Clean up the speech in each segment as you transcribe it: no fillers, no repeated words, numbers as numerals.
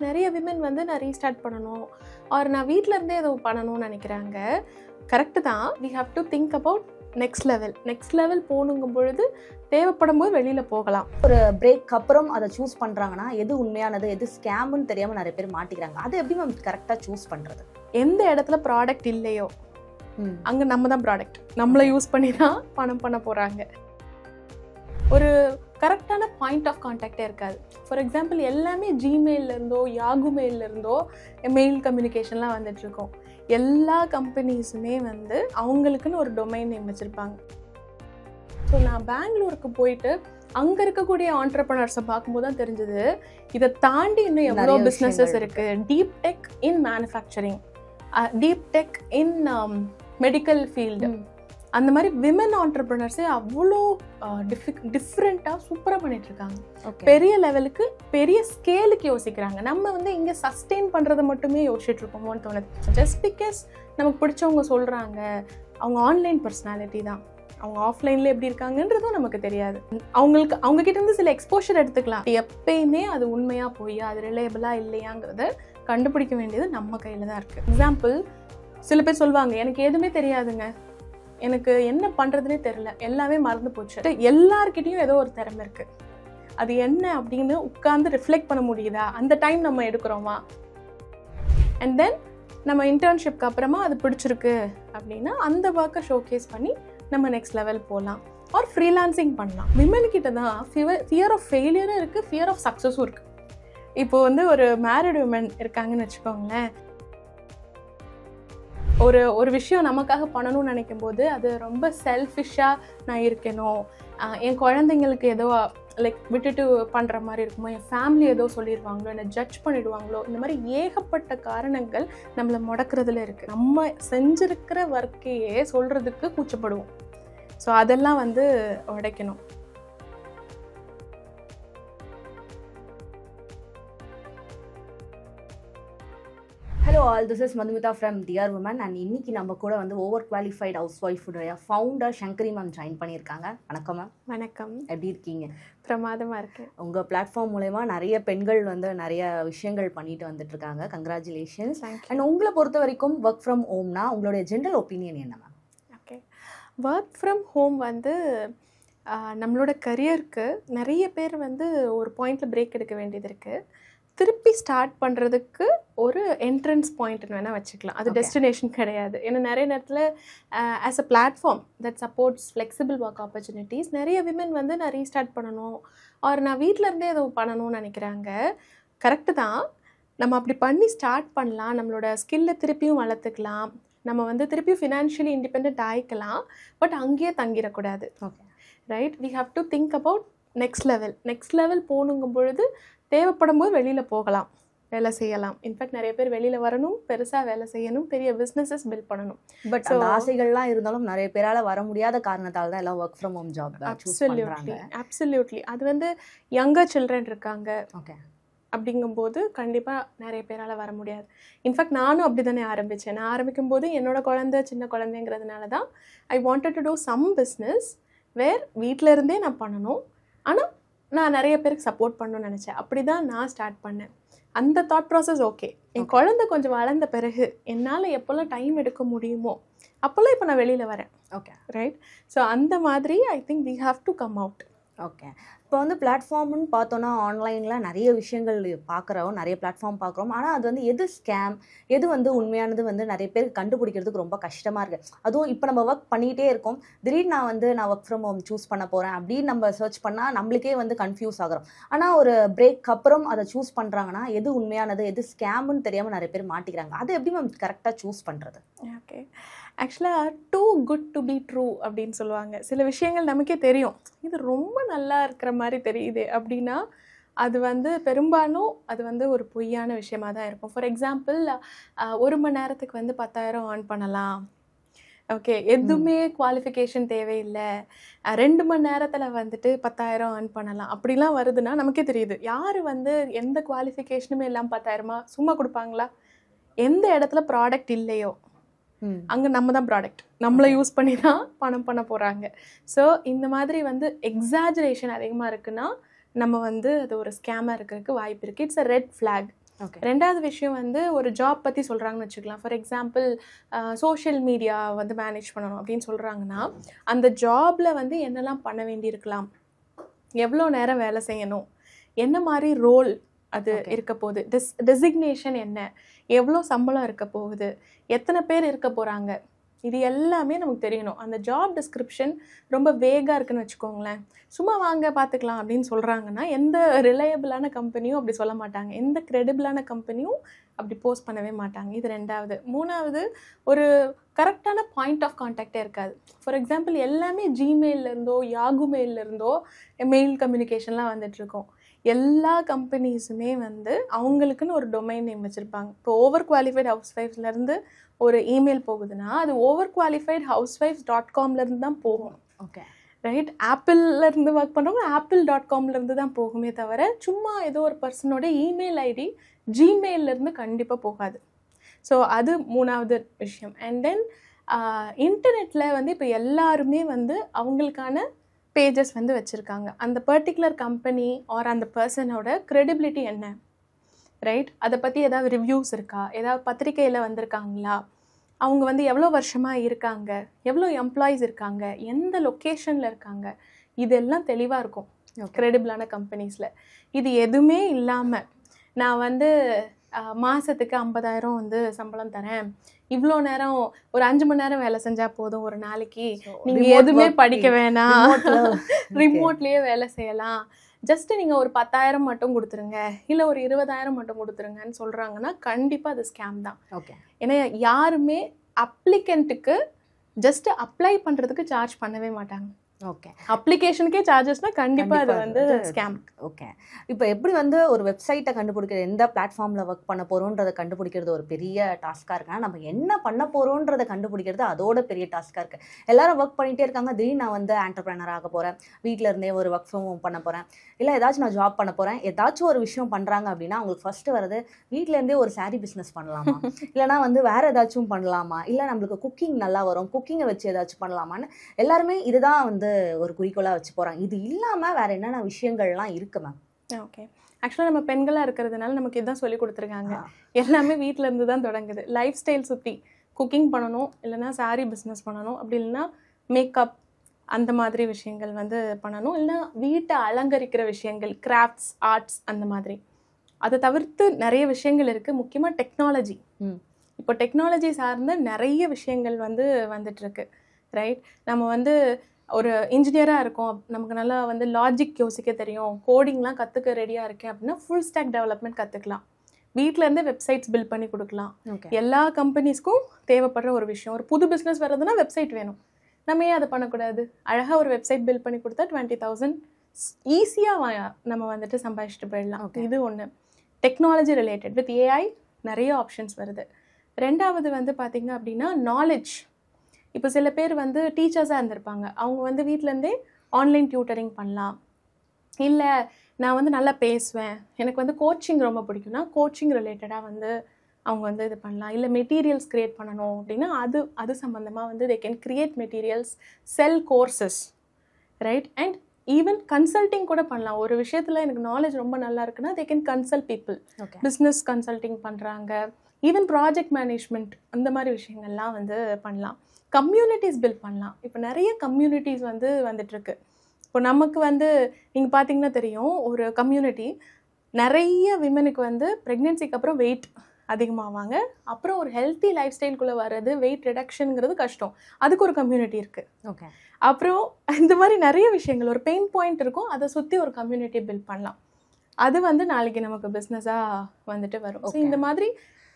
நிறைய விமன் வந்து நான் ரீஸ்டார்ட் பண்ணணும் ஆர் நான் வீட்டில் இருந்தே ஏதோ பண்ணணும்னு நினைக்கிறாங்க. கரெக்டு தான். We have to think about next level போகணுங்கும் பொழுது தேவைப்படும் போது வெளியில் போகலாம். ஒரு பிரேக் அப்புறம் அதை சூஸ் பண்ணுறாங்கன்னா எது உண்மையானது எது ஸ்கேம்னு தெரியாமல் நிறைய பேர் மாட்டிக்கிறாங்க. அதை எப்படி மேம் கரெக்டாக சூஸ் பண்ணுறது? எந்த இடத்துல ப்ராடக்ட் இல்லையோ அங்கே நம்ம தான் ப்ராடக்ட், நம்மளை யூஸ் பண்ணி தான் பணம் பண்ண போகிறாங்க. ஒரு கரெக்டான பாயிண்ட் ஆஃப் கான்டாக்டே இருக்காது. ஃபார் எக்ஸாம்பிள் எல்லாமே ஜிமெயிலேருந்தோ யாகு மெயிலேருந்தோ மெயில் கம்யூனிகேஷன்லாம் வந்துட்டுருக்கோம். எல்லா கம்பெனிஸுமே வந்து அவங்களுக்குன்னு ஒரு டொமைன் நேம் வச்சுருப்பாங்க. ஸோ நான் பெங்களூருக்கு போயிட்டு அங்கே இருக்கக்கூடிய ஆண்டர்ப்ரனர்ஸை பார்க்கும்போது தான் தெரிஞ்சது இதை தாண்டி இன்னும் எவ்வளோ பிஸ்னஸஸ் இருக்குது. டீப் டெக் இன் மேனுஃபேக்சரிங், டீப் டெக் இன் மெடிக்கல் ஃபீல்டு, அந்த மாதிரி விமன் ஆண்டர்ப்ரனர்ஸே அவ்வளோ டிஃப்ரெண்ட்டாக சூப்பராக பண்ணிகிட்ருக்காங்க. பெரிய லெவலுக்கு பெரிய ஸ்கேலுக்கு யோசிக்கிறாங்க. நம்ம வந்து இங்கே சஸ்டெயின் பண்ணுறதை மட்டுமே யோசிச்சுட்ருக்கோமோன்னு தோணுது. ஜஸ்ட் பிகாஸ் நமக்கு பிடிச்சவங்க சொல்கிறாங்க, அவங்க ஆன்லைன் பர்சனாலிட்டி தான், அவங்க ஆஃப்லைனில் எப்படி இருக்காங்கன்றதும் நமக்கு தெரியாது. அவங்கக்கிட்ட இருந்து சில எக்ஸ்போஷர் எடுத்துக்கலாம். எப்பயுமே அது உண்மையாக போய் அது ரிலையபிளாக இல்லையாங்கிறத கண்டுபிடிக்க வேண்டியது நம்ம கையில் தான் இருக்குது. எக்ஸாம்பிள், சில பேர் சொல்லுவாங்க எனக்கு எதுவுமே தெரியாதுங்க, எனக்கு என்ன பண்ணுறதுனே தெரில, எல்லாமே மறந்து போச்சு. எல்லார்கிட்டையும் ஏதோ ஒரு திறமை இருக்குது. அது என்ன அப்படின்னு உட்காந்து ரிஃப்ளெக்ட் பண்ண முடியுதா? அந்த டைம் நம்ம எடுக்கிறோமா? அண்ட் தென் நம்ம இன்டர்ன்ஷிப்க்கு அப்புறமா அது பிடிச்சிருக்கு அப்படின்னா அந்த ஒர்க்கை ஷோகேஸ் பண்ணி நம்ம நெக்ஸ்ட் லெவல் போகலாம். ஆர் ஃப்ரீலான்சிங் பண்ணலாம். விமன் கிட்ட தான் ஃபியர் ஆஃப் ஃபெயிலியரும் இருக்குது, ஃபியர் ஆஃப் சக்ஸஸும் இருக்குது. இப்போ வந்து ஒரு மேரிட் விமன் இருக்காங்கன்னு வச்சுக்கோங்களேன். ஒரு விஷயம் நமக்காக பண்ணணும்னு நினைக்கும் போது அது ரொம்ப செல்ஃபிஷாக நான் இருக்கணும், என் குழந்தைங்களுக்கு ஏதோ லைக் விட்டுட்டு பண்ணுற மாதிரி இருக்குமோ, என் ஃபேமிலி ஏதோ சொல்லிடுவாங்களோ, என்னை ஜட்ஜ் பண்ணிடுவாங்களோ, இந்த மாதிரி ஏகப்பட்ட காரணங்கள் நம்மளை முடக்கிறதுல இருக்குது. நம்ம செஞ்சுருக்கிற ஒர்க்கையே சொல்கிறதுக்கு கூச்சப்படுவோம். ஸோ அதெல்லாம் வந்து உடைக்கணும். Hello all, this is Madhumita from dear woman. And இன்னைக்கு நம்ம கூட வந்து ஓவர் குவாலிஃபைட் ஹவுஸ் ஒய்ஃபுடைய ஃபவுண்டர் சங்கரி மேம் ஜாயின் பண்ணியிருக்காங்க. வணக்கம் மேம். வணக்கம். எப்படி இருக்கீங்க? பிரமாதமாக இருக்கு. உங்கள் பிளாட்ஃபார்ம் மூலமா நிறைய பெண்கள் வந்து நிறைய விஷயங்கள் பண்ணிட்டு வந்துட்டு இருக்காங்க. கங்க்ராச்சுலேஷன்ஸ். அண்ட் உங்களை பொறுத்த வரைக்கும் ஒர்க் ஃப்ரம் ஹோம்னா உங்களுடைய ஜென்ரல் ஒப்பீனியன் என்ன ma'am? Okay, work from home வந்து நம்மளோட கரியருக்கு நிறைய பேர் வந்து ஒரு பாயிண்டில் பிரேக் எடுக்க வேண்டியது இருக்குது. திருப்பி ஸ்டார்ட் பண்ணுறதுக்கு ஒரு என்ட்ரன்ஸ் பாயிண்ட்னு வேணால் வச்சுக்கலாம். அது டெஸ்டினேஷன் கிடையாது. ஏன்னா நிறைய நேரத்தில் as a platform that supports flexible work opportunities, நிறைய விமன் வந்து நான் ரீஸ்டார்ட் பண்ணணும் ஆர் நான் வீட்டில் இருந்தே ஏதோ பண்ணணும்னு நினைக்கிறாங்க. கரெக்டு தான். நம்ம அப்படி பண்ணி ஸ்டார்ட் பண்ணலாம். நம்மளோட ஸ்கில்லை திருப்பியும் வளர்த்துக்கலாம். நம்ம வந்து திருப்பியும் ஃபினான்ஷியலி இண்டிபெண்ட் ஆகிக்கலாம். பட் அங்கேயே தங்கிடக்கூடாது. Okay, right. We have to think about next level போகணுங்கும் பொழுது தேவைப்படும் போது வெளியில் போகலாம், வேலை செய்யலாம். இன்ஃபேக்ட் நிறைய பேர் வெளியில் வரணும், பெருசாக வேலை செய்யணும், பெரிய பிஸ்னஸஸ் பில்ட் பண்ணணும். பட் அந்த ஆசைகள்லாம் இருந்தாலும் நிறைய பேரால் வர முடியாத காரணத்தால் தான் எல்லாம் work from home job choose பண்ணுறாங்க. அப்சல்யூட்லி. அது வந்து யங்கர் சில்ட்ரன் இருக்காங்க. ஓகே, அப்படிங்கும்போது கண்டிப்பாக நிறைய பேரால் வர முடியாது. இன்ஃபேக்ட் நானும் அப்படி தானே ஆரம்பித்தேன். நான் ஆரம்பிக்கும் போது என்னோட குழந்தை சின்ன குழந்தைங்கிறதுனால தான் I wanted to do some business where வீட்டில் இருந்தே நான் பண்ணணும், ஆனால் நான் நிறைய பேருக்கு சப்போர்ட் பண்ணணும்னு நினச்சேன். அப்படி தான் நான் ஸ்டார்ட் பண்ணேன். அந்த தாட் ப்ராசஸ் ஓகே. என் குழந்தை கொஞ்சம் வளர்ந்த பிறகு என்னால் எப்போல்லாம் டைம் எடுக்க முடியுமோ அப்போல்லாம் இப்போ நான் வெளியில் வரேன். Okay, right. ஸோ அந்த மாதிரி I think we have to come out. Okay, இப்போ வந்து பிளாட்ஃபார்ம்னு பார்த்தோன்னா ஆன்லைனில் நிறைய விஷயங்கள் பார்க்குறோம், நிறைய பிளாட்ஃபார்ம் பார்க்குறோம். ஆனால் அது வந்து எது ஸ்கேம் எது வந்து உண்மையானது வந்து நிறைய பேருக்கு கண்டுபிடிக்கிறதுக்கு ரொம்ப கஷ்டமாக இருக்குது. அதுவும் இப்போ நம்ம ஒர்க் பண்ணிகிட்டே இருக்கோம், திடீர்னு நான் ஒர்க் ஃப்ரம் ஹோம் சூஸ் பண்ண போகிறேன் அப்படின்னு நம்ம சர்ச் பண்ணால் நம்மளுக்கே வந்து கன்ஃபியூஸ் ஆகிறோம். ஆனால் ஒரு பிரேக் அப்புறம் அதை சூஸ் பண்ணுறாங்கன்னா எது உண்மையானது எது ஸ்கேம்னு தெரியாமல் நிறைய பேர் மாட்டிக்கிறாங்க. அதை எப்படி மேம் கரெக்டாக சூஸ் பண்ணுறது? ஓகே, ஆக்சுவலாக too good to be true அப்படின்னு சொல்லுவாங்க. சில விஷயங்கள் நமக்கே தெரியும், இது ரொம்ப நல்லா இருக்கிற மாதிரி தெரியுது அப்படின்னா அது வந்து பெரும்பாலும் அது வந்து ஒரு பொய்யான விஷயமாக தான் இருக்கும். ஃபார் எக்ஸாம்பிள், 1 மணி நேரத்துக்கு வந்து 10,000 earn பண்ணலாம். ஓகே, எதுவுமே குவாலிஃபிகேஷன் தேவையில்லை, 2 மணி நேரத்தில் வந்துட்டு 10,000 earn பண்ணலாம் அப்படிலாம் வருதுன்னா நமக்கே தெரியுது யார் வந்து எந்த குவாலிஃபிகேஷனுமே இல்லாமல் 10,000 சும்மா கொடுப்பாங்களா? எந்த இடத்துல ப்ராடக்ட் இல்லையோ அங்கே நம்ம தான் ப்ராடக்ட், நம்மளை யூஸ் பண்ணி தான் பணம் பண்ண போகிறாங்க. ஸோ இந்த மாதிரி வந்து எக்ஸாஜரேஷன் அதிகமாக இருக்குன்னா நம்ம வந்து அது ஒரு ஸ்கேமாக இருக்கிறதுக்கு வாய்ப்பு இருக்குது. It's a red flag. ரெண்டாவது விஷயம் வந்து ஒரு ஜாப் பற்றி சொல்கிறாங்கன்னு வச்சுக்கலாம். ஃபார் எக்ஸாம்பிள் சோஷியல் மீடியா வந்து மேனேஜ் பண்ணணும் அப்படின்னு சொல்கிறாங்கன்னா அந்த ஜாபில் வந்து என்னெல்லாம் பண்ண வேண்டியிருக்கலாம், எவ்வளோ நேரம் வேலை செய்யணும், என்ன மாதிரி ரோல் அது இருக்க போகுது, டெசிக்னேஷன் என்ன, எவ்வளோ சம்பளம் இருக்க போகுது, எத்தனை பேர் இருக்க போகிறாங்க, இது எல்லாமே நமக்கு தெரியணும். அந்த ஜாப் டிஸ்கிரிப்ஷன் ரொம்ப வேகாக இருக்குன்னு வச்சுக்கோங்களேன். சும்மா வாங்க பார்த்துக்கலாம் அப்படின்னு சொல்கிறாங்கன்னா எந்த ரிலையபிளான கம்பெனியும் அப்படி சொல்ல மாட்டாங்க, எந்த கிரெடிபிளான கம்பெனியும் அப்படி போஸ்ட் பண்ணவே மாட்டாங்க. இது ரெண்டாவது. மூணாவது, ஒரு கரெக்டான பாயிண்ட் ஆஃப் கான்டாக்டே இருக்காது. ஃபார் எக்ஸாம்பிள் எல்லாமே ஜிமெயிலேருந்தோ யாகு மெயிலேருந்தோ மெயில் கம்யூனிகேஷன்லாம் வந்துட்டுருக்கோம். எல்லா கம்பெனிஸுமே வந்து அவங்களுக்குன்னு ஒரு டொமைன் நேம் வச்சுருப்பாங்க. இப்போ ஓவர் குவாலிஃபைட் ஹவுஸ்வைஃப்ஸ்லேருந்து ஒரு இமெயில் போகுதுன்னா அது ஓவர் குவாலிஃபைட் housewives.com தான் போகும். Okay, right. ஆப்பிள்லேருந்து ஒர்க் பண்ணுறவங்க apple.com தான் போகுமே தவிர சும்மா ஏதோ ஒரு பர்சனோட இமெயில் ஐடி ஜிமெயிலேருந்து கண்டிப்பாக போகாது. ஸோ அது மூணாவது விஷயம். அண்ட் தென் இன்டர்நெட்டில் வந்து இப்போ எல்லாருமே வந்து அவங்களுக்கான பேஜஸ் வந்து வச்சுருக்காங்க. அந்த பர்டிகுலர் கம்பெனி ஆர் அந்த பர்சனோட க்ரெடிபிலிட்டி என்ன, ரைட், அதை பற்றி ஏதாவது ரிவ்யூஸ் இருக்கா, ஏதாவது பத்திரிக்கையில் வந்திருக்காங்களா, அவங்க வந்து எவ்வளோ வருஷமாக இருக்காங்க, எவ்வளோ எம்ப்ளாயீஸ் இருக்காங்க, எந்த லொக்கேஷனில் இருக்காங்க, இதெல்லாம் தெளிவாக இருக்கும் க்ரெடிபிளான கம்பெனிஸில். இது எதுவுமே இல்லாமல் நான் வந்து மாதத்துக்கு 50,000 வந்து சம்பளம் தரேன், இவ்வளோ நேரம் ஒரு 5 மணி நேரம் வேலை செஞ்சால் போதும் ஒரு நாளைக்கு, நீங்கள் எதுவுமே படிக்க வேணாம், ரிமோட்லேயே வேலை செய்யலாம், ஜஸ்ட்டு நீங்கள் ஒரு 10,000 மட்டும் கொடுத்துருங்க, இல்லை ஒரு 20,000 மட்டும் கொடுத்துருங்கன்னு சொல்கிறாங்கன்னா கண்டிப்பாக அது ஸ்கேம் தான். ஓகே, ஏன்னா யாருமே அப்ளிகண்ட்டுக்கு ஜஸ்ட்டு அப்ளை பண்ணுறதுக்கு சார்ஜ் பண்ணவே மாட்டாங்க. ஓகே, அப்ளிகேஷனுக்கே சார்ஜஸ்னால் கண்டிப்பாக அது வந்து ஸ்கேம். ஓகே, இப்போ எப்படி வந்து ஒரு வெப்சைட்டை கண்டுபிடிக்கிறது, எந்த பிளாட்ஃபார்மில் ஒர்க் பண்ண போகிறோன்றதை கண்டுபிடிக்கிறது ஒரு பெரிய டாஸ்க்காக இருக்குன்னா நம்ம என்ன பண்ண போகிறோன்றதை கண்டுபிடிக்கிறது அதோட பெரிய டாஸ்க்காக இருக்குது. எல்லாரும் ஒர்க் பண்ணிகிட்டே இருக்காங்க, திடீர்னு நான் வந்து ஆண்டர்ப்ரனர் ஆக போகிறேன், வீட்டில் இருந்தே ஒரு ஒர்க் ஃப்ரம் ஹோம் பண்ண போகிறேன், இல்லை ஏதாச்சும் நான் ஜாப் பண்ண போகிறேன், ஏதாச்சும் ஒரு விஷயம் பண்ணுறாங்க அப்படின்னா அவங்களுக்கு ஃபஸ்ட்டு வரது வீட்டிலேருந்தே ஒரு சாரீ பிஸ்னஸ் பண்ணலாமா, இல்லைனா வந்து வேறு ஏதாச்சும் பண்ணலாமா, இல்லை நம்மளுக்கு குக்கிங் நல்லா வரும் குக்கிங்கை வச்சு ஏதாச்சும் பண்ணலாமான்னு எல்லாருமே இதுதான் வந்து ஒரு குறிக்கோளாக வச்சு போகிறாங்க. இது இல்லாமல் வேறு என்னென்ன விஷயங்கள்லாம் இருக்கு மேம்? ஓகே, ஆக்சுவலாக நம்ம பெண்களாக இருக்கிறதுனால நமக்கு இதுதான் சொல்லி கொடுத்துருக்காங்க. எல்லாமே வீட்டில் இருந்து தான் தொடங்குது. லைஃப் ஸ்டைல் சுற்றி குக்கிங் பண்ணணும், இல்லைனா சாரீ பிஸ்னஸ் பண்ணணும், அப்படி இல்லைன்னா மேக்கப் அந்த மாதிரி விஷயங்கள் வந்து பண்ணணும், இல்லைனா வீட்டை அலங்கரிக்கிற விஷயங்கள், கிராஃப்ட்ஸ், ஆர்ட்ஸ் அந்த மாதிரி. அதை தவிர்த்து நிறைய விஷயங்கள் இருக்குது. முக்கியமாக டெக்னாலஜி. இப்போ டெக்னாலஜி சார்ந்த நிறைய விஷயங்கள் வந்து வந்துட்டுருக்கு, ரைட். நம்ம வந்து ஒரு இன்ஜினியராக இருக்கோம், நமக்கு நல்லா வந்து லாஜிக் யோசிக்க தெரியும், கோடிங்லாம் கற்றுக்க ரெடியாக இருக்கேன் அப்படின்னா ஃபுல் ஸ்டாக் டெவலப்மெண்ட் கற்றுக்கலாம். வீட்டிலேருந்து வெப்சைட்ஸ் பில்ட் பண்ணி கொடுக்கலாம். எல்லா கம்பெனிஸ்க்கும் தேவைப்படுற ஒரு விஷயம். ஒரு புது பிஸ்னஸ் வர்றதுன்னா வெப்சைட் வேணும், நம்ம ஏன் அதை பண்ணக்கூடாது? அழகாக ஒரு வெப்சைட் பில்ட் பண்ணி கொடுத்தா 20,000 ஈஸியாக நம்ம வந்துட்டு சம்பாதிச்சுட்டு போயிடலாம். இது ஒன்று. டெக்னாலஜி ரிலேட்டட் வித் ஏஐ நிறைய ஆப்ஷன்ஸ் வருது. ரெண்டாவது வந்து பார்த்திங்க அப்படின்னா நாலேஜ். இப்போ சில பேர் வந்து டீச்சர்ஸாக இருந்திருப்பாங்க, அவங்க வந்து வீட்டிலேருந்தே ஆன்லைன் டியூட்டரிங் பண்ணலாம். இல்லை நான் வந்து நல்லா பேசுவேன், எனக்கு வந்து கோச்சிங் ரொம்ப பிடிக்கும்னா கோச்சிங் ரிலேட்டடாக வந்து அவங்க வந்து இது பண்ணலாம். இல்லை மெட்டீரியல்ஸ் க்ரியேட் பண்ணணும் அப்படின்னா அது சம்மந்தமாக வந்து they can create materials, sell courses, right. And even consulting கூட பண்ணலாம். ஒரு விஷயத்தில் எனக்கு நாலேஜ் ரொம்ப நல்லா இருக்குன்னா they can consult people. Business consulting பண்ணுறாங்க, ஈவன் ப்ராஜெக்ட் மேனேஜ்மெண்ட் அந்த மாதிரி விஷயங்கள்லாம் வந்து பண்ணலாம். கம்யூனிட்டிஸ் பில்ட் பண்ணலாம். இப்போ நிறைய கம்யூனிட்டிஸ் வந்து வந்துட்டுருக்கு. இப்போ நமக்கு வந்து நீங்கள் பார்த்தீங்கன்னா தெரியும், ஒரு கம்யூனிட்டி நிறைய விமனுக்கு வந்து ப்ரெக்னென்சிக்கு அப்புறம் வெயிட் அதிகமாவாங்க, அப்புறம் ஒரு ஹெல்த்தி லைஃப் ஸ்டைல்குள்ளே வர்றது, வெயிட் ரிடக்ஷனுங்கிறது கஷ்டம், அதுக்கு ஒரு கம்யூனிட்டி இருக்குது. ஓகே, அப்புறம் இந்த மாதிரி நிறைய விஷயங்கள், ஒரு பெயின் பாயிண்ட் இருக்கும், அதை சுற்றி ஒரு கம்யூனிட்டி பில்ட் பண்ணலாம். அது வந்து நாளைக்கு நமக்கு பிஸ்னஸாக வந்துட்டு வரும். ஸோ இந்த மாதிரி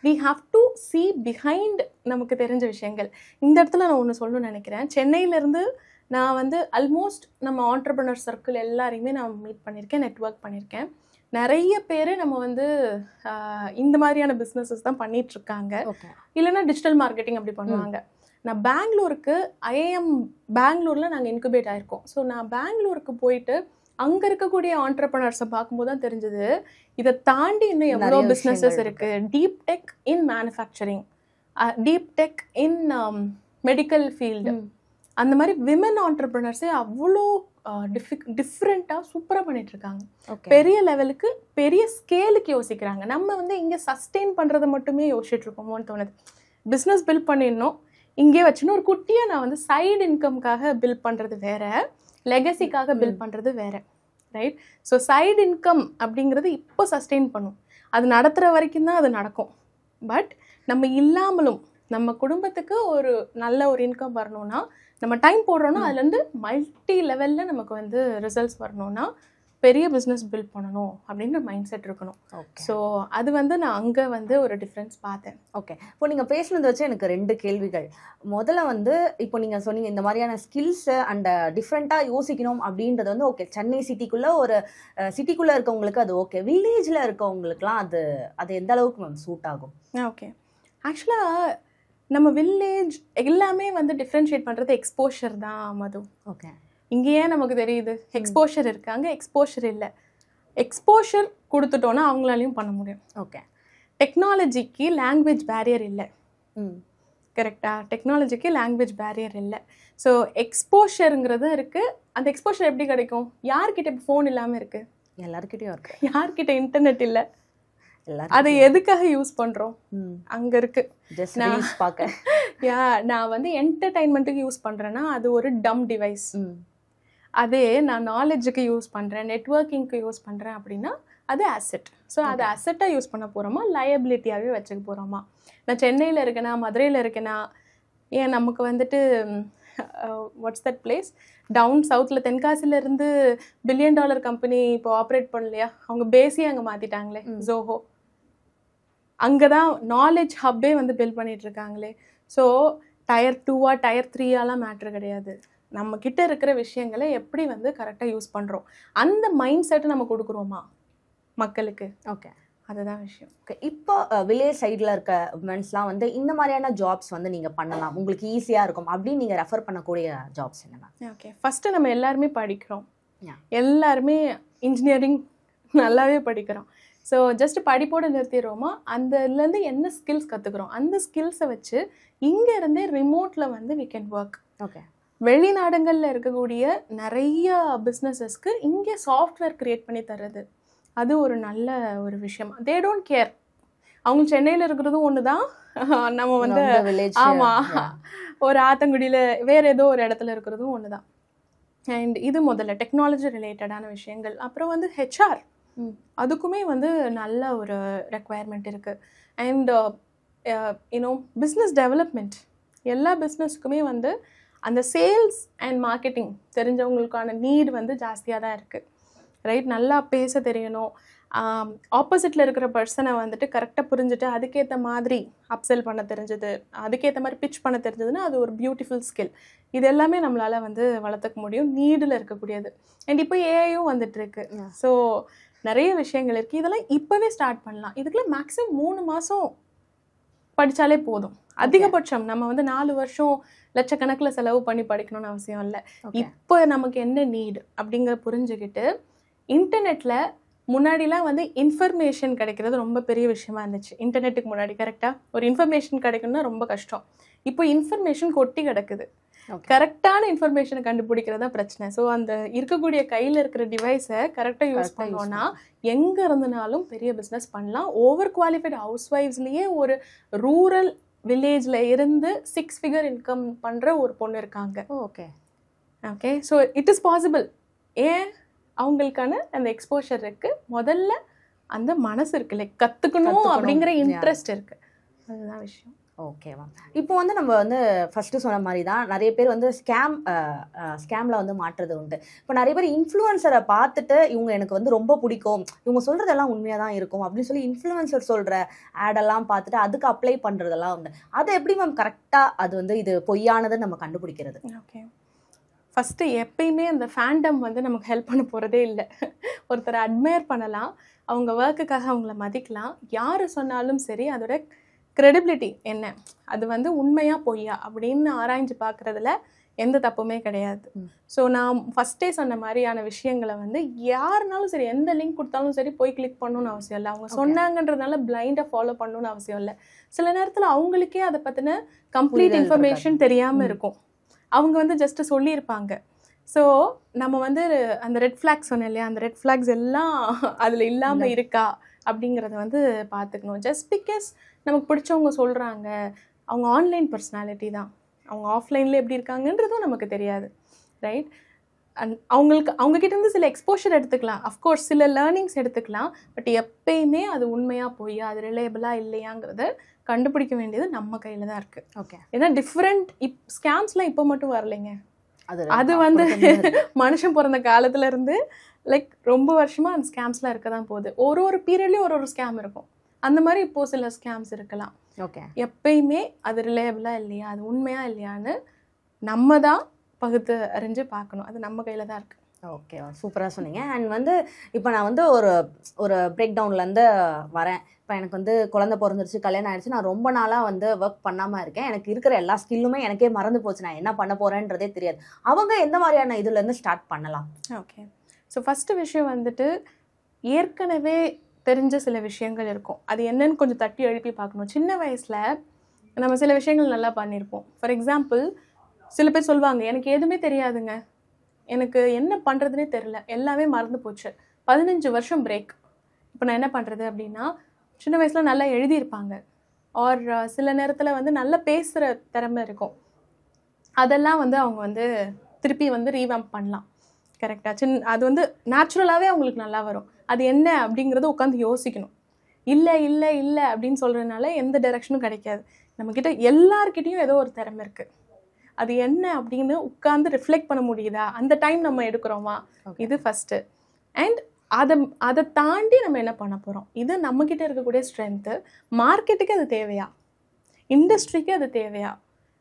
we have to see behind நமக்கு தெரிஞ்ச விஷயங்கள். இந்த இடத்துல நான் ஒன்று சொல்லணும்னு நினைக்கிறேன். சென்னையிலேருந்து நான் வந்து ஆல்மோஸ்ட் நம்ம ஆண்டர்ப்ரனர் சர்க்கிள் எல்லாரையுமே நான் மீட் பண்ணியிருக்கேன், நெட்வொர்க் பண்ணியிருக்கேன். நிறைய பேர் நம்ம வந்து இந்த மாதிரியான பிஸ்னஸஸ் தான் பண்ணிகிட்ருக்காங்க, இல்லைன்னா டிஜிட்டல் மார்க்கெட்டிங் அப்படி பண்ணுவாங்க. நான் பெங்களூருக்கு ஐஏஎம் பெங்களூரில் நாங்கள் இன்குபேட் ஆகிருக்கோம். ஸோ நான் பெங்களூருக்கு போயிட்டு அங்கே இருக்கக்கூடிய ஆண்டர்ப்ரனர்ஸை பார்க்கும்போது தான் தெரிஞ்சது இதை தாண்டி இன்னும் எவ்வளோ பிஸ்னஸஸ் இருக்குது. டீப் டெக் இன் மேனுஃபேக்சரிங், டீப் டெக் இன் மெடிக்கல் ஃபீல்டு, அந்த மாதிரி விமன் ஆண்டர்பிரினர்ஸே அவ்வளோ டிஃப்ரெண்ட்டாக சூப்பராக பண்ணிட்டு இருக்காங்க. பெரிய லெவலுக்கு பெரிய ஸ்கேலுக்கு யோசிக்கிறாங்க. நம்ம வந்து இங்கே சஸ்டெயின் பண்ணுறதை மட்டுமே யோசிச்சுட்டு இருக்கோமோன்னு தோணுது. பிஸ்னஸ் பில்ட் பண்ணிடணும், இங்கே வச்சுன்னு ஒரு குட்டியாக நான் வந்து சைடு இன்கம்காக பில்ட் பண்ணுறது வேற, லெகசிக்காக பில்ட் பண்ணுறது வேற, ரைட்? ஸோ சைடு இன்கம் அப்படிங்கிறது இப்போ சஸ்டெயின் பண்ணும், அது நடத்துகிற வரைக்கும் தான் அது நடக்கும். பட் நம்ம இல்லாமலும் நம்ம குடும்பத்துக்கு ஒரு நல்ல ஒரு இன்கம் வரணும்னா, நம்ம டைம் போடுறோன்னா அதுலேருந்து மல்டி லெவலில் நமக்கு வந்து ரிசல்ட்ஸ் வரணும்னா பெரிய பிஸ்னஸ் பில்ட் பண்ணணும் அப்படின்ற மைண்ட் செட் இருக்கணும். ஸோ அது வந்து நான் அங்கே வந்து ஒரு டிஃப்ரென்ஸ் பார்த்தேன். ஓகே, இப்போ நீங்கள் பேசுனதை வச்சு எனக்கு 2 கேள்விகள். முதல்ல வந்து இப்போ நீங்கள் சொன்னீங்க இந்த மாதிரியான ஸ்கில்ஸு அண்ட் டிஃப்ரெண்ட்டாக யோசிக்கணும் அப்படின்றது வந்து ஓகே, சென்னை சிட்டிக்குள்ளே ஒரு சிட்டிக்குள்ளே இருக்கவங்களுக்கு அது ஓகே, வில்லேஜில் இருக்கவங்களுக்குலாம் அது எந்த அளவுக்கு மேம் சூட் ஆகும்? ஓகே, ஆக்சுவலாக நம்ம வில்லேஜ் எல்லாமே வந்து டிஃப்ரென்ஷியேட் பண்ணுறது எக்ஸ்போஷர் தான் மது. ஓகே, இங்கேயே நமக்கு தெரியுது எக்ஸ்போஷர் இருக்காங்க, எக்ஸ்போஷர் இல்லை. எக்ஸ்போஷர் கொடுத்துட்டோன்னா அவங்களாலையும் பண்ண முடியும். ஓகே, டெக்னாலஜிக்கு லாங்குவேஜ் பேரியர் இல்லை. கரெக்டாக, டெக்னாலஜிக்கு லாங்குவேஜ் பேரியர் இல்லை. ஸோ எக்ஸ்போஷருங்கிறது இருக்குது. அந்த எக்ஸ்போஷர் எப்படி கிடைக்கும்? யார்கிட்ட இப்போ ஃபோன் இல்லாமல் இருக்குது? எல்லாருக்கிட்டையும் இருக்கு. யார்கிட்ட இன்டர்நெட் இல்லை? அதை எதுக்காக யூஸ் பண்ணுறோம்? அங்கே இருக்கு. நான் வந்து என்டர்டைன்மெண்ட்டுக்கு யூஸ் பண்ணுறேன்னா அது ஒரு டம் டிவைஸ். அதே நான் நாலேஜுக்கு யூஸ் பண்ணுறேன், நெட்வொர்க்கிங்க்கு யூஸ் பண்ணுறேன் அப்படின்னா அது அசெட். ஸோ அது அசெட்டாக யூஸ் பண்ண போகிறோமா, லயபிலிட்டியாகவே வச்சுக்க போகிறோமா? நான் சென்னையில் இருக்கேனா, மதுரையில் இருக்கேனா, ஏன் நமக்கு வந்துட்டு வாட்ஸ் தட் பிளேஸ் டவுன் சவுத்தில் தென்காசிலேருந்து $1 பில்லியன் கம்பெனி இப்போ ஆப்ரேட் பண்ணலையா? அவங்க பேஸே அங்கே மாற்றிட்டாங்களே, ஜோஹோ. அங்கே தான் நாலேஜ் ஹப்பே வந்து பில்ட் பண்ணிட்டு இருக்காங்களே. ஸோ Tier 2 Tier 3 மேட்ரு கிடையாது. நம்ம கிட்ட இருக்கிற விஷயங்களை எப்படி வந்து கரெக்டாக யூஸ் பண்ணுறோம், அந்த மைண்ட் செட்டை நம்ம கொடுக்குறோமா மக்களுக்கு? ஓகே, அதுதான் விஷயம். ஓகே, இப்போ வில்லேஜ் சைடில் இருக்க உமன்ஸ்லாம் வந்து இந்த மாதிரியான ஜாப்ஸ் வந்து நீங்கள் பண்ணலாம், உங்களுக்கு ஈஸியாக இருக்கும் அப்படின்னு நீங்கள் ரெஃபர் பண்ணக்கூடிய ஜாப்ஸ் என்னென்ன? ஓகே, ஃபஸ்ட்டு நம்ம எல்லாருமே படிக்கிறோம், எல்லாருமே இன்ஜினியரிங் நல்லாவே படிக்கிறோம். ஸோ ஜஸ்ட் படிப்போடு நிறுத்திடுறோமா? அதுலேருந்து என்ன ஸ்கில்ஸ் கற்றுக்குறோம், அந்த ஸ்கில்ஸை வச்சு இங்கே இருந்தே ரிமோட்டில் வந்து வி கேன் ஒர்க். ஓகே, வெளிநாடுகளில் இருக்கக்கூடிய நிறைய பிஸ்னஸஸ்க்கு இங்கே சாஃப்ட்வேர் க்ரியேட் பண்ணி தர்றது அது ஒரு நல்ல ஒரு விஷயம். தே டோன்ட் கேர், அவங்க சென்னையில் இருக்கிறதும் ஒன்று தான், நம்ம வந்து ஆமாம் ஒரு ஆத்தங்குடியில் வேறு ஏதோ ஒரு இடத்துல இருக்கிறதும் ஒன்று தான். அண்ட் இது முதல்ல டெக்னாலஜி ரிலேட்டடான விஷயங்கள். அப்புறம் வந்து ஹெச்ஆர், அதுக்குமே வந்து நல்ல ஒரு ரெக்குவயர்மெண்ட் இருக்குது. அண்ட் யூனோ பிஸ்னஸ் டெவலப்மெண்ட், எல்லா பிஸ்னஸ்க்குமே வந்து அந்த சேல்ஸ் அண்ட் மார்க்கெட்டிங் தெரிஞ்சவங்களுக்கான நீட் வந்து ஜாஸ்தியாக தான் இருக்குது, ரைட்? நல்லா பேச தெரியணும், ஆப்போசிட்டில் இருக்கிற பர்சனை வந்துட்டு கரெக்டாக புரிஞ்சுட்டு அதுக்கேற்ற மாதிரி அப்செல் பண்ண தெரிஞ்சது, அதுக்கேற்ற மாதிரி பிச் பண்ண தெரிஞ்சதுன்னா அது ஒரு பியூட்டிஃபுல் ஸ்கில். இது எல்லாமே நம்மளால் வந்து வளர்த்துக்க முடியும், நீடில் இருக்கக்கூடியது. அண்ட் இப்போ ஏஐயும் வந்துட்டு இருக்கு. ஸோ நிறைய விஷயங்கள் இருக்குது, இதெல்லாம் இப்போவே ஸ்டார்ட் பண்ணலாம். இதுக்குலாம் மேக்ஸிமம் 3 மாதம் படித்தாலே போதும். அதிகபட்சம் நம்ம வந்து 4 வருஷம் லட்சக்கணக்கில் செலவு பண்ணி படிக்கணும்னு அவசியம் இல்லை. இப்போ நமக்கு என்ன நீட் அப்படிங்கிற புரிஞ்சுக்கிட்டு இன்டர்நெட்டில் முன்னாடிலாம் வந்து இன்ஃபர்மேஷன் கிடைக்கிறது ரொம்ப பெரிய விஷயமா இருந்துச்சு. இன்டர்நெட்டுக்கு முன்னாடி கரெக்டாக ஒரு இன்ஃபர்மேஷன் கிடைக்கணும்னா ரொம்ப கஷ்டம். இப்போ இன்ஃபர்மேஷன் கொட்டி கிடக்குது, கரெக்டான இன்ஃபர்மேஷனை கண்டுபிடிக்கிறதா பிரச்சனை. ஸோ அந்த இருக்கக்கூடிய கையில் இருக்கிற டிவைஸை கரெக்டாக யூஸ் பண்ணோன்னா எங்கே இருந்தனாலும் பெரிய பிஸ்னஸ் பண்ணலாம். ஓவர் குவாலிஃபைடு ஹவுஸ் ஒய்ஃப்ஸ்லேயே ஒரு ரூரல் வில்லேஜில் இருந்து 6 ஃபிகர் இன்கம் பண்ணுற ஒரு பொண்ணு இருக்காங்க. Okay okay, so it is possible. ஏன்? அவங்களுக்கான அந்த எக்ஸ்போஷர் இருக்குது, முதல்ல அந்த மனசு இருக்குல்ல, கற்றுக்கணும் அப்படிங்கிற இன்ட்ரெஸ்ட் இருக்குது, அதுதான் விஷயம். ஓகே மேம், இப்போ வந்து நம்ம வந்து ஃபஸ்ட்டு சொன்ன மாதிரி தான் நிறைய பேர் வந்து ஸ்கேமில் வந்து மாட்டுறது உண்டு. இப்போ நிறைய பேர் இன்ஃப்ளூயன்சரை பார்த்துட்டு இவங்க எனக்கு வந்து ரொம்ப பிடிக்கும், இவங்க சொல்கிறதெல்லாம் உண்மையாக தான் இருக்கும் அப்படின்னு சொல்லி இன்ஃப்ளூயன்சர் சொல்கிற ஆடெல்லாம் பார்த்துட்டு அதுக்கு அப்ளை பண்ணுறதெல்லாம் உண்டு. அதை எப்படி மேம் கரெக்டாக அது வந்து இது பொய்யானதுன்னு நம்ம கண்டுபிடிக்கிறது? ஓகே, ஃபஸ்ட்டு எப்பயுமே அந்த ஃபேண்டம் வந்து நமக்கு ஹெல்ப் பண்ண போகிறதே இல்லை. ஒருத்தரை அட்மையர் பண்ணலாம், அவங்க ஒர்க்குக்காக அவங்கள மதிக்கலாம், யார் சொன்னாலும் சரி அதோட க்ரெடிபிலிட்டி என்ன, அது வந்து உண்மையா பொய்யா அப்படின்னு ஆராய்ஞ்சு பார்க்குறதுல எந்த தப்புமே கிடையாது. ஸோ நான் ஃபஸ்ட்டே சொன்ன மாதிரியான விஷயங்களை வந்து யாருனாலும் சரி எந்த லிங்க் கொடுத்தாலும் சரி போய் கிளிக் பண்ணணும்னு அவசியம் இல்லை. அவங்க சொன்னாங்கன்றதுனால பிளைண்டாக ஃபாலோ பண்ணணும்னு அவசியம் இல்லை. சில நேரத்தில் அவங்களுக்கே அதை பற்றின கம்ப்ளீட் இன்ஃபர்மேஷன் தெரியாமல் இருக்கும். அவங்க வந்து ஜஸ்ட் சொல்லியிருப்பாங்க. ஸோ நம்ம வந்து அந்த ரெட் ஃப்ளாக்ஸ் சொன்னேன் இல்லையா, அந்த ரெட் ஃப்ளாக்ஸ் எல்லாம் அதில் இல்லாமல் இருக்கா அப்படிங்கிறத வந்து பார்த்துக்கணும். ஜஸ்ட் பிகாஸ் நமக்கு பிடிச்சவங்க சொல்கிறாங்க, அவங்க ஆன்லைன் பர்சனாலிட்டி தான், அவங்க ஆஃப்லைனில் எப்படி இருக்காங்கன்றதும் நமக்கு தெரியாது, ரைட்? அண்ட் அவங்கக்கிட்ட இருந்து சில எக்ஸ்போஷர் எடுத்துக்கலாம், அஃப்கோர்ஸ் சில லேர்னிங்ஸ் எடுத்துக்கலாம். பட் எப்பயுமே அது உண்மையாக போய் அது ரிலேபிளாக இல்லையாங்கிறத கண்டுபிடிக்க வேண்டியது நம்ம கையில் தான் இருக்குது. ஓகே. ஏன்னா டிஃப்ரெண்ட் ஸ்கேம்ஸ்லாம் இப்போ மட்டும் வரலைங்க, அது வந்து மனுஷன் பிறந்த காலத்துல இருந்து லைக் ரொம்ப வருஷமா அந்த ஸ்கேம்ஸ்லாம் இருக்க தான் போகுது. ஒரு பீரியட்லயும் ஒரு ஸ்கேம் இருக்கும். அந்த மாதிரி இப்போ சில ஸ்கேம்ஸ் இருக்கலாம். ஓகே. எப்பயுமே அது ரிலேபிளா இல்லையா, அது உண்மையா இல்லையான்னு நம்ம தான் பகுத்து அறிஞ்சு பார்க்கணும். அது நம்ம கையில தான் இருக்கு. ஓகே, சூப்பராக சொன்னீங்க. அண்ட் வந்து இப்போ நான் வந்து ஒரு பிரேக் டவுன்லேருந்து வரேன். இப்போ எனக்கு வந்து குழந்தை பிறந்துருச்சு, கல்யாணம் ஆயிடுச்சு, நான் ரொம்ப நாளாக வந்து ஒர்க் பண்ணாமல் இருக்கேன், எனக்கு இருக்கிற எல்லா ஸ்கில்லுமே எனக்கே மறந்து போச்சு, நான் என்ன பண்ண போகிறேன்றதே தெரியாது. அவங்க எந்த மாதிரியான இதுலேருந்து ஸ்டார்ட் பண்ணலாம்? ஓகே. ஸோ ஃபஸ்ட்டு விஷயம் வந்துட்டு ஏற்கனவே தெரிஞ்ச சில விஷயங்கள் இருக்கும், அது என்னன்னு கொஞ்சம் தட்டி எழுப்பி பார்க்கணும். சின்ன வயசில் நம்ம சில விஷயங்கள் நல்லா பண்ணியிருப்போம். ஃபார் எக்ஸாம்பிள், சில பேர் சொல்லுவாங்க, எனக்கு எதுவுமே தெரியாதுங்க, எனக்கு என்ன பண்ணுறதுனே தெரில, எல்லாமே மறந்து போச்சு, 15 வருஷம் பிரேக், இப்போ நான் என்ன பண்ணுறது அப்படின்னா, சின்ன வயசில் நல்லா எழுதியிருப்பாங்க, ஆர் சில நேரத்தில் வந்து நல்லா பேசுகிற திறமை இருக்கும், அதெல்லாம் வந்து அவங்க வந்து திருப்பி வந்து ரீவேம்ப் பண்ணலாம். கரெக்டாக அது வந்து நேச்சுரலாகவே அவங்களுக்கு நல்லா வரும். அது என்ன அப்படிங்கிறத உட்காந்து யோசிக்கணும். இல்லை இல்லை இல்லை அப்படின்னு சொல்கிறதுனால எந்த டைரெக்ஷனும் கிடைக்காது. நம்மக்கிட்ட எல்லார்கிட்டையும் ஏதோ ஒரு திறமை இருக்குது, அது என்ன அப்படின்னு உட்காந்து ரிஃப்ளெக்ட் பண்ண முடியுதா, அந்த டைம் நம்ம எடுக்கிறோமா, இது ஃபஸ்ட்டு. அண்ட் அதை தாண்டி நம்ம என்ன பண்ண போகிறோம், இது நம்மக்கிட்ட இருக்கக்கூடிய ஸ்ட்ரென்த்து, மார்க்கெட்டுக்கு அது தேவையா, இண்டஸ்ட்ரிக்கு அது தேவையா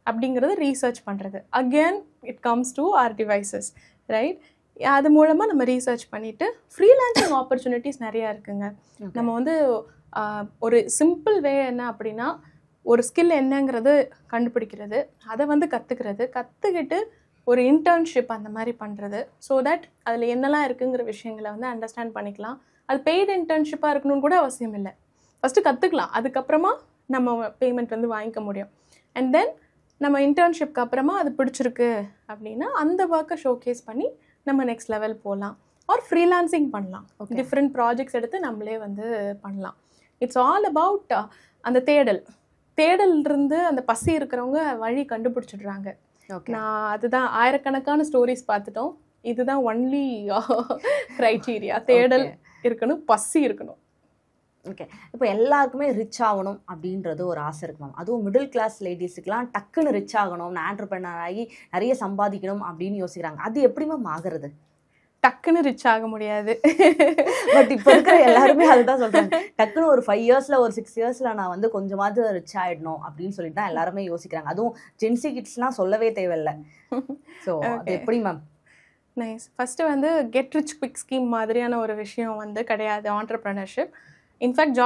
அப்படிங்கிறது ரீசர்ச் பண்ணுறது. Again it comes to our devices, right? அது மூலமாக நம்ம ரீசர்ச் பண்ணிவிட்டு ஃப்ரீலான்சிங் ஆப்பர்ச்சுனிட்டிஸ் நிறையா இருக்குங்க. நம்ம வந்து ஒரு சிம்பிள் வே என்ன அப்படின்னா, ஒரு ஸ்கில் என்னங்கிறது கண்டுபிடிக்கிறது, அதை வந்து கற்றுக்கிட்டு ஒரு இன்டர்ன்ஷிப் அந்த மாதிரி பண்ணுறது. ஸோ தட் அதில் என்னெல்லாம் இருக்குங்கிற விஷயங்களை வந்து அண்டர்ஸ்டாண்ட் பண்ணிக்கலாம். அது பெய்டு இன்டர்ன்ஷிப்பாக இருக்கணும்னு கூட அவசியம் இல்லை, ஃபஸ்ட்டு கற்றுக்கலாம், அதுக்கப்புறமா நம்ம பேமெண்ட் வந்து வாங்கிக்க முடியும். அண்ட் தென் நம்ம இன்டர்ன்ஷிப்க்கு அப்புறமா அது பிடிச்சிருக்கு அப்படின்னா அந்த ஒர்க்கை ஷோகேஸ் பண்ணி நம்ம நெக்ஸ்ட் லெவல் போகலாம். ஆர் ஃப்ரீலான்சிங் பண்ணலாம், டிஃப்ரெண்ட் ப்ராஜெக்ட்ஸ் எடுத்து நம்மளே வந்து பண்ணலாம். இட்ஸ் ஆல் அபவுட் அந்த தேடலிருந்து அந்த பசி இருக்கிறவங்க வழி கண்டுபிடிச்சிடுறாங்க. நான் அதுதான் ஆயிரக்கணக்கான ஸ்டோரிஸ் பார்த்துட்டோம், இதுதான் ஒன்லி க்ரைட்டீரியா. தேடல் இருக்கணும், பசி இருக்கணும். ஓகே. இப்போ எல்லாருக்குமே ரிச் ஆகணும் அப்படின்றது ஒரு ஆசை இருக்கு மேம். அதுவும் மிடில் கிளாஸ் லேடிஸுக்கெலாம் டக்குன்னு ரிச் ஆகணும், நான் ஆண்டர்ப்ரனர் ஆகி நிறைய சம்பாதிக்கணும் அப்படின்னு யோசிக்கிறாங்க. அது எப்படி மேம் ஆகுறது? டக்குன்னு ரிச் ஆக முடியாது. பட் இப்போ இருக்கிற எல்லாருமே அதுதான் சொல்கிறாங்க, டக்குன்னு ஒரு 5 இயர்ஸில் ஒரு 6 இயர்ஸில் நான் வந்து கொஞ்சமாவது ரிச் ஆகிடணும் அப்படின்னு சொல்லிட்டு தான் எல்லாருமே யோசிக்கிறாங்க. அதுவும் ஜென்சி கிட்ஸ்லாம் சொல்லவே தேவையில்லை. ஸோ அது எப்படி மேம்? நைஸ். ஃபஸ்ட்டு வந்து கெட் ரிச் குவிக் ஸ்கீம் மாதிரியான ஒரு விஷயம் வந்து கிடையாது ஆண்டர்ப்ரனர்ஷிப். இன்ஃபேக்ட்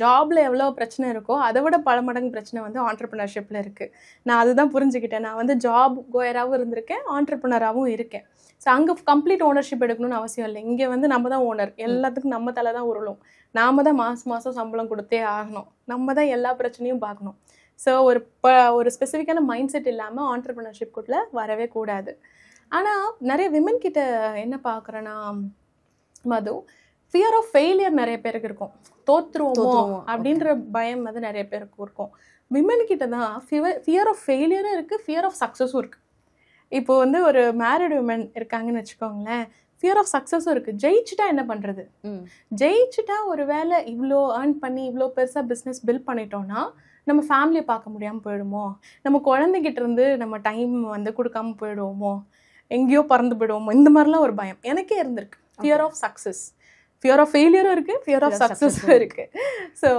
ஜாபில் எவ்வளோ பிரச்சனை இருக்கோ அதை விட பல மடங்கு பிரச்சனை வந்து ஆண்டர்ப்ரனர்ஷிப்பில் இருக்குது. நான் அதுதான் புரிஞ்சுக்கிட்டேன். நான் வந்து ஜாப் கோயராகவும் இருந்திருக்கேன், ஆண்டர்ப்ரனராகவும் இருக்கேன். ஸோ அங்கே கம்ப்ளீட் ஓனர்ஷிப் எடுக்கணும்னு அவசியம் இல்லை. இங்கே வந்து நம்ம தான் ஓனர், எல்லாத்துக்கும் நம்ம தலை தான் உருளும், நாம தான் மாதம் சம்பளம் கொடுத்தே ஆகணும், நம்ம தான் எல்லா பிரச்சனையும் பார்க்கணும். ஸோ ஒரு ஸ்பெசிஃபிக்கான மைண்ட் செட் இல்லாமல் ஆண்டர்ப்ரனர்ஷிப்குள்ளே வரவே கூடாது. ஆனால் நிறைய விமன் கிட்ட என்ன பார்க்குறேன்னா மது, ஃபியர் ஆஃப் ஃபெயிலியர் நிறைய பேருக்கு இருக்கும், தோற்றுருவோமோ அப்படின்ற பயம் வந்து நிறைய பேருக்கு இருக்கும். விமன் கிட்ட தான் ஃபியர் ஆஃப் ஃபெயிலியரும் இருக்குது, ஃபியர் ஆஃப் சக்ஸஸும் இருக்குது. இப்போ வந்து ஒரு மேரிடு விமன் இருக்காங்கன்னு வச்சுக்கோங்களேன், ஃபியர் ஆஃப் சக்ஸஸும் இருக்குது. ஜெயிச்சுட்டா என்ன பண்ணுறது, ஜெயிச்சுட்டா ஒரு வேளை இவ்வளோ ஏர்ன் பண்ணி இவ்வளோ பெருசாக பிஸ்னஸ் பில்ட் பண்ணிட்டோன்னா நம்ம ஃபேமிலியை பார்க்க முடியாமல் போயிடுமோ, நம்ம குழந்தைகிட்ட இருந்து நம்ம டைம் வந்து கொடுக்காம போயிடுவோமோ, எங்கேயோ பறந்து போயிடுவோமோ, இந்த மாதிரிலாம் ஒரு பயம் எனக்கே இருந்திருக்கு. Fear of success, fear of ஃபெயிலியரும் இருக்குது, ஃபியர் ஆஃப் சக்ஸஸும் இருக்குது. ஸோ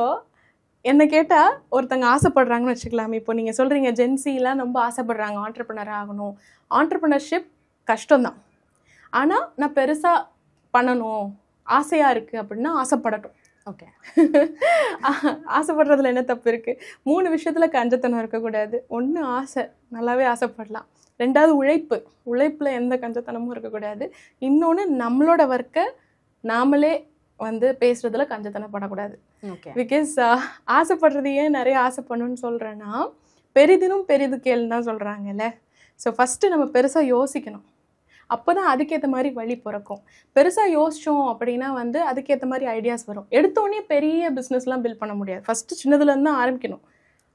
என்ன கேட்டால் ஒருத்தங்க ஆசைப்படுறாங்கன்னு வச்சுக்கலாம். இப்போ நீங்கள் சொல்கிறீங்க ஜென்சிலாம் ரொம்ப ஆசைப்படுறாங்க ஆண்டர்ப்ரனர் ஆகணும். ஆண்டர்ப்ரனர்ஷிப் கஷ்டம்தான், ஆனால் நான் பெருசாக பண்ணணும் ஆசையாக இருக்குது அப்படின்னா ஆசைப்படட்டும். ஓகே. ஆசைப்படுறதுல என்ன தப்பு இருக்குது? 3 விஷயத்தில் கஞ்சத்தனம் இருக்கக்கூடாது. 1 ஆசை, நல்லாவே ஆசைப்படலாம். 2வது உழைப்பில் எந்த கஞ்சத்தனமும் இருக்கக்கூடாது. இன்னொன்று நம்மளோட ஒர்க்கை நாமளே வந்து பேசுறதுல கஞ்சத்தனப்படக்கூடாது. பிகாஸ் ஆசைப்படுறது ஏன் நிறைய ஆசைப்படணும்னு சொல்கிறேன்னா, பெரிதினும் பெரிது கேள்னு தான் சொல்கிறாங்கல்ல. ஸோ ஃபஸ்ட்டு நம்ம பெருசாக யோசிக்கணும். அப்போ தான் அதுக்கேற்ற மாதிரி வழி பிறக்கும். பெருசாக யோசித்தோம் அப்படின்னா வந்து அதுக்கேற்ற மாதிரி ஐடியாஸ் வரும். எடுத்தோடனே பெரிய பிஸ்னஸ்லாம் பில்ட் பண்ண முடியாது. ஃபஸ்ட்டு சின்னதுலேருந்து தான் ஆரம்பிக்கணும்.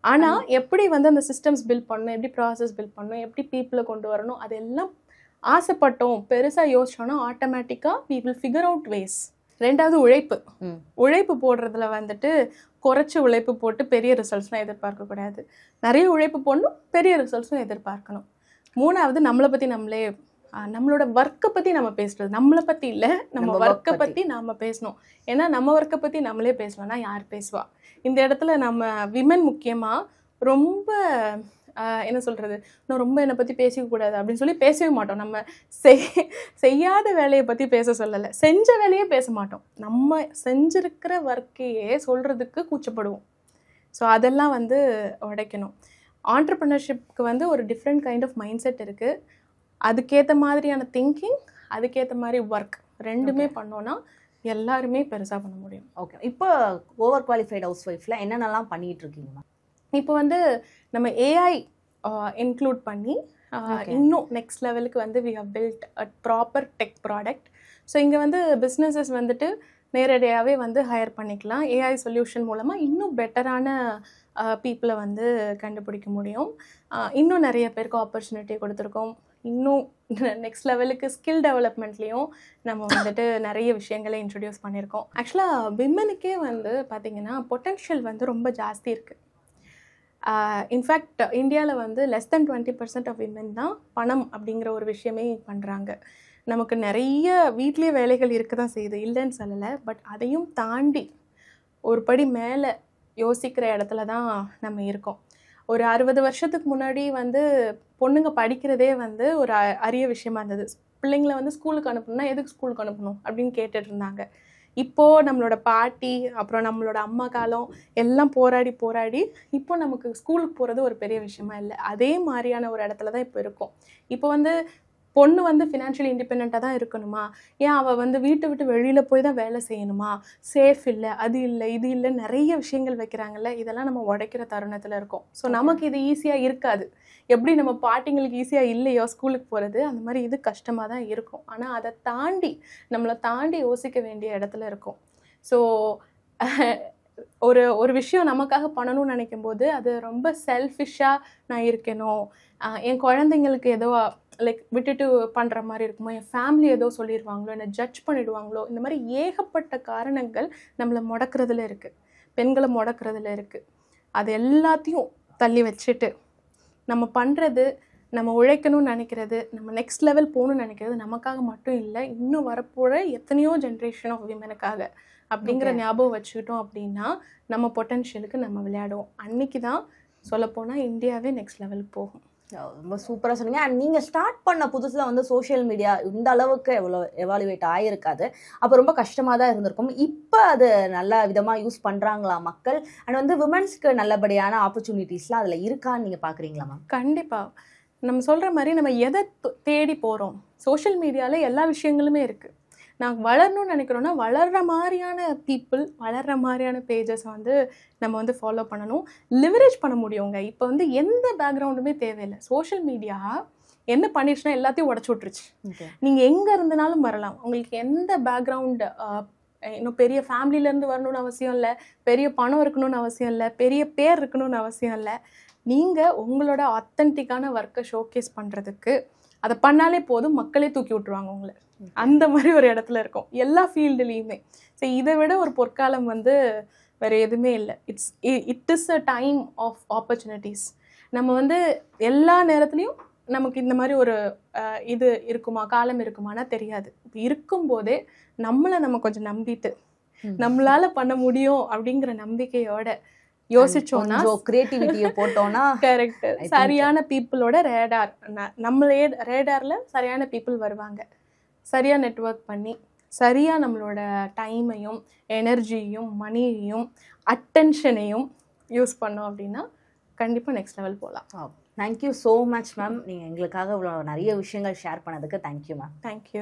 ஆனால் எப்படி வந்து அந்த சிஸ்டம்ஸ் பில்ட் பண்ணணும், எப்படி ப்ராசஸ் பில்ட் பண்ணணும், எப்படி பீப்புளை கொண்டு வரணும், அதெல்லாம் ஆசைப்பட்டோம் பெருசாக யோசிச்சோன்னா ஆட்டோமேட்டிக்காக we will figure out ways. 2வது உழைப்பு. உழைப்பு போடுறதுல வந்துட்டு குறைச்சி உழைப்பு போட்டு பெரிய ரிசல்ட்ஸ்லாம் எதிர்பார்க்கக்கூடாது. நிறைய உழைப்பு போடணும், பெரிய ரிசல்ட்ஸும் எதிர்பார்க்கணும். 3வது நம்மளை பற்றி நம்மளே, நம்மளோட ஒர்க்கை பற்றி நம்ம பேசுறது. நம்மளை பற்றி இல்லை, நம்ம ஒர்க்கை பற்றி நாம் பேசணும். ஏன்னா நம்ம ஒர்க்கை பற்றி நம்மளே பேசலன்னா யார் பேசுவா? இந்த இடத்துல நம்ம விமன் முக்கியமாக ரொம்ப என்ன சொல்கிறது, நான் ரொம்ப என்னை பற்றி பேசிக்கக்கூடாது அப்படின்னு சொல்லி பேசவே மாட்டோம். நம்ம செய்யாத வேலையை பற்றி பேச சொல்லலை, செஞ்ச வேலையே பேச மாட்டோம். நம்ம செஞ்சிருக்கிற ஒர்க்கையே சொல்கிறதுக்கு கூச்சப்படுவோம். ஸோ அதெல்லாம் வந்து உடைக்கணும். ஆண்டர்ப்ரனர்ஷிப்க்கு வந்து ஒரு different kind of mindset இருக்குது. அதுக்கேற்ற மாதிரியான திங்கிங், அதுக்கேற்ற மாதிரி ஒர்க் ரெண்டுமே பண்ணோன்னா எல்லாருமே பெருசாக பண்ண முடியும். ஓகே, இப்போ ஓவர் குவாலிஃபைட் ஹவுஸ் ஒய்ஃபில் என்னென்னலாம் பண்ணிகிட்டு இருக்கீங்கம்மா? இப்போ வந்து நம்ம ஏஐ இன்க்ளூட் பண்ணி இன்னும் நெக்ஸ்ட் லெவலுக்கு வந்து we have built a proper tech product. So இங்கே வந்து பிஸ்னஸஸ் வந்துட்டு நேரடியாகவே வந்து ஹையர் பண்ணிக்கலாம். ஏஐ சொல்யூஷன் மூலமாக இன்னும் பெட்டரான பீப்புளை வந்து கண்டுபிடிக்க முடியும். இன்னும் நிறைய பேருக்கு ஆப்பர்ச்சுனிட்டி கொடுத்துருக்கோம். இன்னும் நெக்ஸ்ட் லெவலுக்கு ஸ்கில் டெவலப்மெண்ட்லேயும் நம்ம வந்துட்டு நிறைய விஷயங்களை இன்ட்ரடியூஸ் பண்ணியிருக்கோம். ஆக்சுவலாக விமனுக்கே வந்து பார்த்திங்கன்னா பொட்டென்ஷியல் வந்து ரொம்ப ஜாஸ்தி இருக்குது. இன்ஃபேக்ட் இந்தியாவில் வந்து லெஸ் தென் 20% ஆஃப் விமன் தான் பணம் அப்படிங்கிற ஒரு விஷயமே பண்ணுறாங்க. நமக்கு நிறைய வீட்லேயே வேலைகள் இருக்க தான் செய்யுது, இல்லைன்னு சொல்லலை. பட் அதையும் தாண்டி ஒரு படி மேலே யோசிக்கிற இடத்துல தான் நம்ம இருக்கோம். ஒரு 60 வருஷத்துக்கு முன்னாடி வந்து பொண்ணுங்க படிக்கிறதே வந்து ஒரு அரிய விஷயமா இருந்தது. பிள்ளைங்களை வந்து ஸ்கூலுக்கு அனுப்பணும்னா எதுக்கு ஸ்கூலுக்கு அனுப்பணும் அப்படின்னு கேட்டுட்டு இருந்தாங்க. இப்போது நம்மளோட பாட்டி அப்புறம் நம்மளோட அம்மா காலம் எல்லாம் போராடி இப்போ நமக்கு ஸ்கூலுக்கு போகிறது ஒரு பெரிய விஷயமா இல்லை. அதே மாதிரியான ஒரு இடத்துல தான் இப்போ இருக்கும். இப்போ வந்து பொண்ணு வந்து ஃபினான்ஷியலி இண்டிபெண்ட்டாக தான் இருக்கணுமா, ஏன் அவள் வந்து வீட்டை விட்டு வெளியில் போய் தான் வேலை செய்யணுமா, சேஃப் இல்லை, அது இல்லை, இது இல்லை, நிறைய விஷயங்கள் வைக்கிறாங்கல்ல. இதெல்லாம் நம்ம உடைக்கிற தருணத்தில் இருக்கோம். ஸோ நமக்கு இது ஈஸியாக இருக்காது. எப்படி நம்ம பாட்டிங்களுக்கு ஈஸியாக இல்லையோ ஸ்கூலுக்கு போகிறது, அந்த மாதிரி இது கஷ்டமாக தான் இருக்கும். ஆனால் அதை தாண்டி நம்மளை தாண்டி யோசிக்க வேண்டிய இடத்துல இருக்கும். ஸோ ஒரு விஷயம் நமக்காக பண்ணணும்னு நினைக்கும் போது அது ரொம்ப செல்ஃபிஷாக நான் இருக்கணும், என் குழந்தைங்களுக்கு ஏதோ லைக் விட்டுட்டு பண்ணுற மாதிரி இருக்குமோ, என் ஃபேமிலி ஏதோ சொல்லிடுவாங்களோ, என்னை ஜட்ஜ் பண்ணிடுவாங்களோ, இந்த மாதிரி ஏகப்பட்ட காரணங்கள் நம்மளை முடக்கிறதுல இருக்குது, பெண்களை முடக்கிறதுல இருக்குது. அது எல்லாத்தையும் தள்ளி வச்சுட்டு நம்ம பண்ணுறது, நம்ம உழைக்கணும்னு நினைக்கிறது, நம்ம நெக்ஸ்ட் லெவல் போகணும்னு நினைக்கிறது நமக்காக மட்டும் இல்லை, இன்னும் வரப்போகிற எத்தனையோ ஜென்ரேஷன் ஆஃப் விமனுக்காக அப்படிங்கிற ஞாபகம் வச்சுக்கிட்டோம் அப்படின்னா நம்ம பொட்டென்ஷியலுக்கு நம்ம விளையாடுவோம். அன்னைக்கு தான் சொல்லப்போனால் இந்தியாவே நெக்ஸ்ட் லெவலுக்கு போகும். ரொம்ப சூப்பராக சொன்னீங்க. அண்ட் நீங்கள் ஸ்டார்ட் பண்ண புதுசில் வந்து சோஷியல் மீடியா இந்த அளவுக்கு எவாலுவேட் ஆகிருக்காது. அப்போ ரொம்ப கஷ்டமாக தான் இருந்திருக்கும். இப்போ அது நல்ல விதமாக யூஸ் பண்ணுறாங்களா மக்கள்? அண்ட் வந்து விமன்ஸ்க்கு நல்லபடியான ஆப்பர்ச்சுனிட்டிஸ்லாம் அதில் இருக்கான்னு நீங்கள் பார்க்குறீங்களாம்மா? கண்டிப்பாக. நம்ம சொல்கிற மாதிரி நம்ம எதை தேடி போகிறோம், சோஷியல் மீடியாவில் எல்லா விஷயங்களுமே இருக்குது. நாங்கள் வளரணும்னு நினைக்கிறோன்னா வளர்கிற மாதிரியான பீப்புள், வளர்கிற மாதிரியான பேஜஸ் வந்து நம்ம வந்து ஃபாலோ பண்ணணும், லிவரேஜ் பண்ண முடியுங்க. இப்போ வந்து எந்த பேக்ரவுண்டுமே தேவையில்லை. சோஷியல் மீடியா என்ன பண்ணிடுச்சுன்னா எல்லாத்தையும் உடச்சி விட்டுருச்சு. நீங்கள் எங்கே இருந்தனாலும் வரலாம். உங்களுக்கு எந்த பேக்ரவுண்டு, இன்னும் பெரிய ஃபேமிலியிலேருந்து வரணும்னு அவசியம் இல்லை, பெரிய பணம் இருக்கணும்னு அவசியம் இல்லை, பெரிய பேர் இருக்கணும்னு அவசியம் இல்லை. நீங்கள் உங்களோட ஆத்தென்டிக்கான ஒர்க்கை ஷோகேஸ் பண்ணுறதுக்கு அதை பண்ணாலே போதும், மக்களே தூக்கி விட்டுருவாங்க உங்களை. அந்த மாதிரி ஒரு இடத்துல இருக்கும் எல்லா ஃபீல்டுலேயுமே. ஸோ இதை விட ஒரு பொற்காலம் வந்து வேறு எதுவுமே இல்லை. It is a time of opportunities. நம்ம வந்து எல்லா நேரத்துலையும் நமக்கு இந்த மாதிரி ஒரு இது இருக்குமா, காலம் இருக்குமானா தெரியாது. இப்போ இருக்கும்போதே நம்மளை நம்ம கொஞ்சம் நம்பிட்டு நம்மளால பண்ண முடியும் அப்படிங்கிற நம்பிக்கையோட யோசிச்சோம்னா, கிரியேட்டிவிட்டியை போட்டோம்னா கரெக்ட், சரியான பீப்புளோட ரேடார், நம்ம ரேடாரில் சரியான பீப்புள் வருவாங்க. சரியாக நெட்வொர்க் பண்ணி சரியாக நம்மளோட டைமையும் எனர்ஜியையும் மணியையும் அட்டென்ஷனையும் யூஸ் பண்ணோம் அப்படின்னா கண்டிப்பாக நெக்ஸ்ட் லெவல் போகலாம். Thank you so much ma'am. நீங்கள் எங்களுக்காக இவ்வளோ நிறைய விஷயங்கள் ஷேர் பண்ணதுக்கு தேங்க்யூ மேம். தேங்க்யூ.